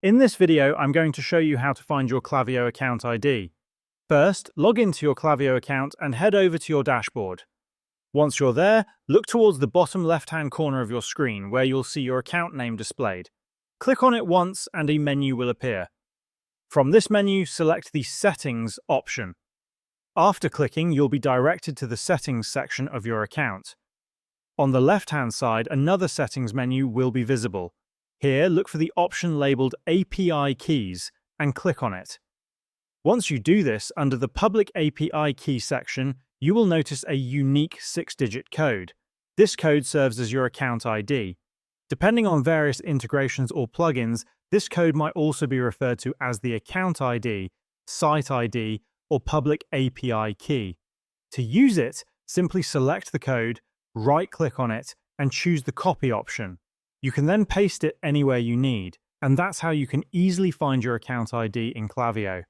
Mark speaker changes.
Speaker 1: In this video, I'm going to show you how to find your Klaviyo account ID. First, log into your Klaviyo account and head over to your dashboard. Once you're there, look towards the bottom left-hand corner of your screen where you'll see your account name displayed. Click on it once and a menu will appear. From this menu, select the Settings option. After clicking, you'll be directed to the Settings section of your account. On the left-hand side, another Settings menu will be visible. Here, look for the option labeled API Keys and click on it. Once you do this, under the Public API Key section, you will notice a unique 6-digit code. This code serves as your account ID. Depending on various integrations or plugins, this code might also be referred to as the account ID, site ID, or public API key. To use it, simply select the code, right-click on it, and choose the copy option. You can then paste it anywhere you need, and that's how you can easily find your account ID in Klaviyo.